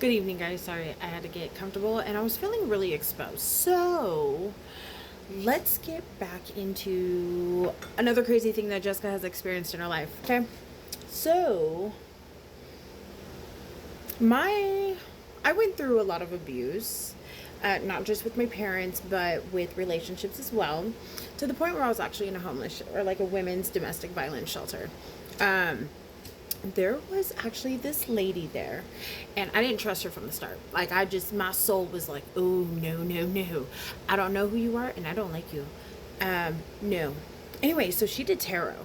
Good evening, guys. Sorry, I had to get comfortable and I was feeling really exposed. So, let's get back into another crazy thing that Jessica has experienced in her life. Okay. So, my I went through a lot of abuse, not just with my parents, but with relationships as well, to the point where I was actually in a homeless or like a women's domestic violence shelter. Um, there was actually this lady there, and I didn't trust her from the start. Like, my soul was like, oh, no, no, no. I don't know who you are, and I don't like you. No. Anyway, so she did tarot.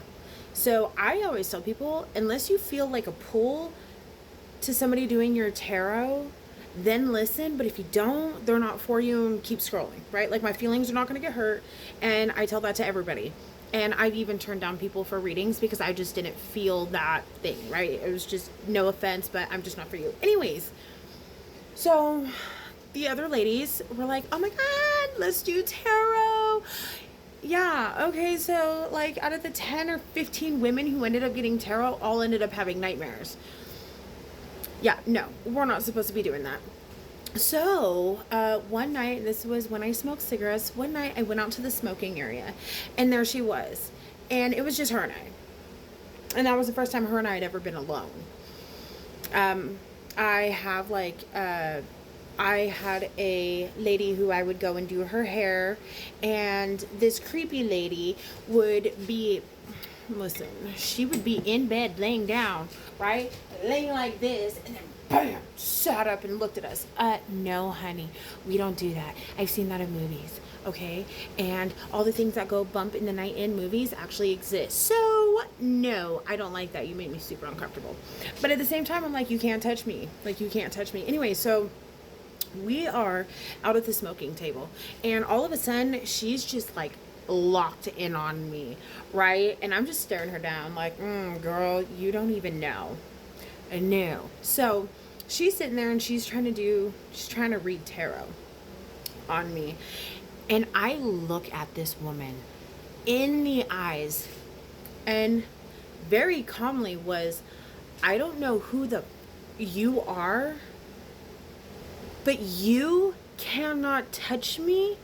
So I always tell people, unless you feel like a pull to somebody doing your tarot, then listen. But if you don't, they're not for you, and keep scrolling, right? Like, my feelings are not going to get hurt, and I tell that to everybody. And I've even turned down people for readings because I just didn't feel that thing, right? It was just, no offense, but I'm just not for you. Anyways, so the other ladies were like, oh my God, let's do tarot. Yeah, okay, so like out of the 10 or 15 women who ended up getting tarot, all ended up having nightmares. Yeah, no, we're not supposed to be doing that. So, one night, this was when I smoked cigarettes. One night, I went out to the smoking area, and there she was. And it was just her and I. And that was the first time her and I had ever been alone. Um, I have I had a lady who I would go and do her hair, and this creepy lady would be, listen, she would be in bed laying down, right? Laying like this, and then bam, sat up and looked at us. No, honey, we don't do that. I've seen that in movies, okay? And all the things that go bump in the night in movies actually exist. So, no, I don't like that. You make me super uncomfortable. But at the same time, I'm like, you can't touch me. Like, you can't touch me. Anyway, so we are out at the smoking table, and all of a sudden she's just like locked in on me, right? And I'm just staring her down like, girl, you don't even know. I know. So she's sitting there and she's trying to read tarot on me, and I look at this woman in the eyes and very calmly was, I don't know who the you are, but you cannot touch me,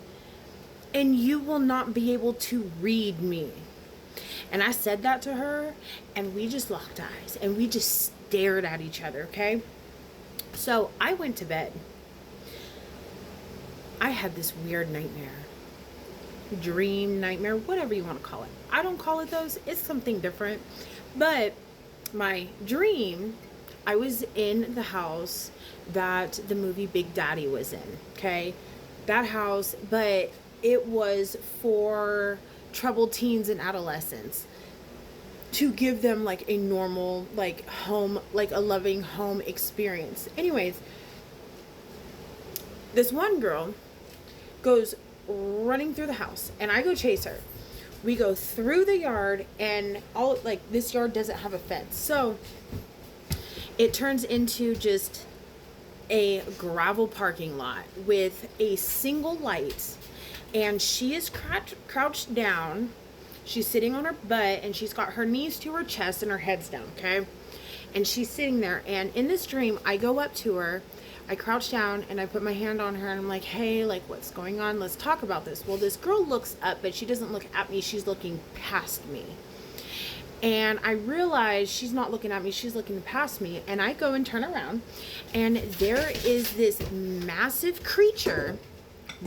and you will not be able to read me. And I said that to her, and we just locked eyes, and we just stared at each other, okay? So I went to bed. I had this weird nightmare. Dream, nightmare, whatever you want to call it. I don't call it those. It's something different. But my dream, I was in the house that the movie Big Daddy was in, okay? That house, but it was for troubled teens and adolescents, to give them like a normal, like home, like a loving home experience. Anyways, this one girl goes running through the house, and I go chase her. We go through the yard, and all, like, this yard doesn't have a fence, so it turns into just a gravel parking lot with a single light, and she is crouched down. She's sitting on her butt, and she's got her knees to her chest and her head's down, okay? And she's sitting there, and in this dream, I go up to her, I crouch down, and I put my hand on her, and I'm like, hey, like, what's going on? Let's talk about this. Well, this girl looks up, but she doesn't look at me. She's looking past me. And I realize she's not looking at me, she's looking past me. And I go and turn around, and there is this massive creature,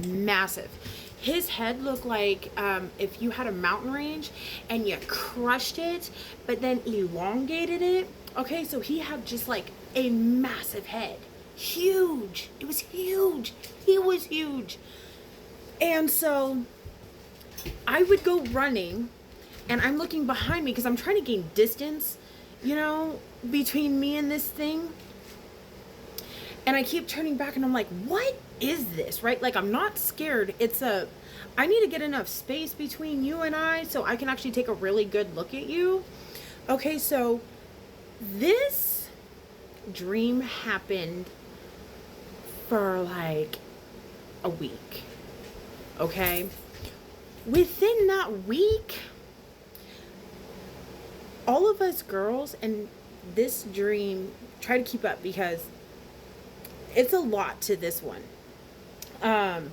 massive. His head looked like if you had a mountain range and you crushed it, but then elongated it. Okay, so he had just like a massive head. Huge. It was huge. He was huge. And so I would go running, and I'm looking behind me because I'm trying to gain distance, between me and this thing. And I keep turning back, and I'm like, what is this, right? Like, I'm not scared. I need to get enough space between you and I so I can actually take a really good look at you. Okay, so this dream happened for like a week. Okay? Within that week, all of us girls, and this dream, try to keep up because It's a lot to this one. Um,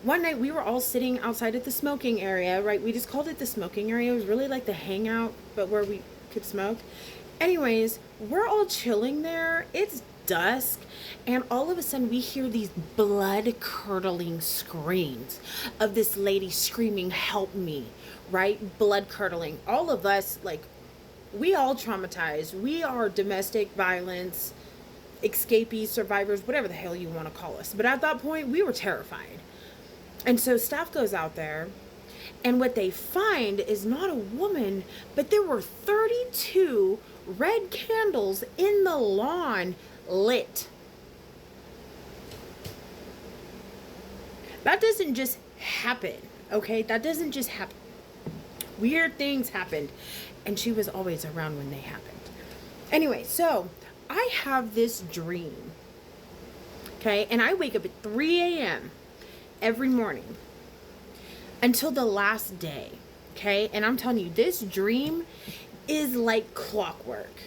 One night we were all sitting outside at the smoking area, right? We just called it the smoking area. It was really like the hangout, but where we could smoke. Anyways, we're all chilling there. It's dusk, and all of a sudden we hear these blood curdling screams of this lady screaming, "Help me!" Right? Blood curdling. All of us, like, we all traumatized. We are domestic violence escapees, survivors, whatever the hell you want to call us. But at that point, we were terrified. And so staff goes out there, and what they find is not a woman, but there were 32 red candles in the lawn lit. That doesn't just happen, okay? That doesn't just happen. Weird things happened, and she was always around when they happened. Anyway, so I have this dream, okay? And I wake up at 3 a.m. every morning until the last day, okay? And I'm telling you, this dream is like clockwork.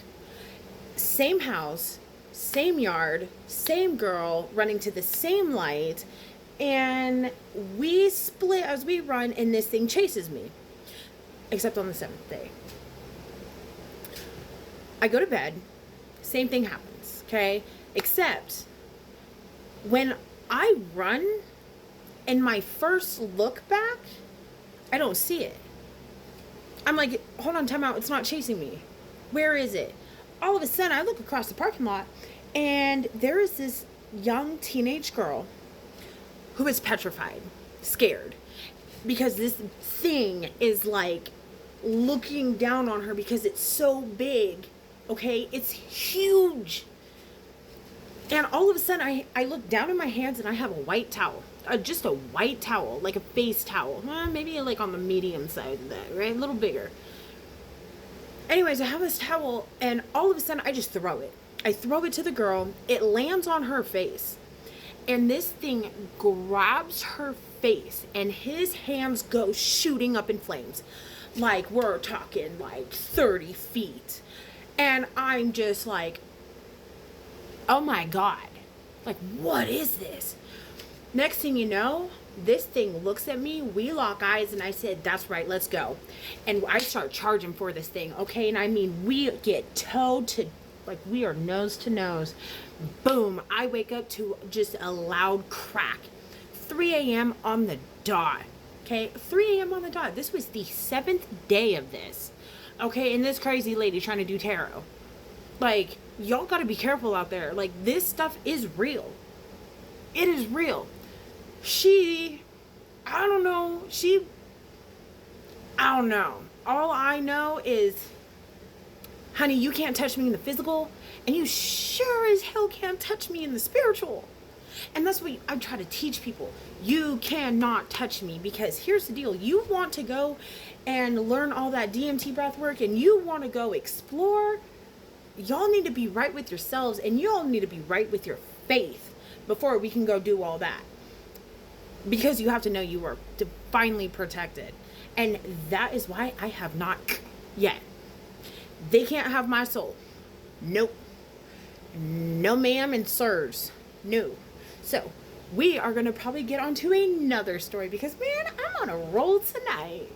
Same house, same yard, same girl running to the same light, and we split as we run, and this thing chases me, except on the 7th day. I go to bed, same thing happens, okay? Except when I run and my first look back, I don't see it. I'm like, hold on, time out, it's not chasing me. Where is it? All of a sudden, I look across the parking lot, and there is this young teenage girl who is petrified, scared, because this thing is like looking down on her because it's so big, okay? It's huge. And all of a sudden, I look down in my hands, and I have a white towel. Just a white towel, like a face towel. Maybe like on the medium side of that, right? A little bigger. Anyways, I have this towel, and all of a sudden, I just throw it. I throw it to the girl. It lands on her face. And this thing grabs her face, and his hands go shooting up in flames. Like, we're talking like 30 feet. And I'm just like, oh my God. Like, what is this? Next thing you know, this thing looks at me, we lock eyes, and I said, that's right, let's go. And I start charging for this thing, okay? And I mean, we get toe to, like, we are nose to nose. Boom, I wake up to just a loud crack. 3 a.m. on the dot, okay? 3 a.m. on the dot. This was the 7th day of this, okay? And this crazy lady trying to do tarot. Like, y'all gotta be careful out there. Like, this stuff is real. It is real. I don't know. All I know is, honey, you can't touch me in the physical, and you sure as hell can't touch me in the spiritual. And that's what I try to teach people. You cannot touch me, because here's the deal. You want to go and learn all that DMT breath work, and you want to go explore. Y'all need to be right with yourselves, and you all need to be right with your faith before we can go do all that. Because you have to know you are divinely protected. And that is why I have not yet. They can't have my soul. Nope. No ma'am and sirs. No. So, we are going to probably get onto another story, because, man, I'm on a roll tonight.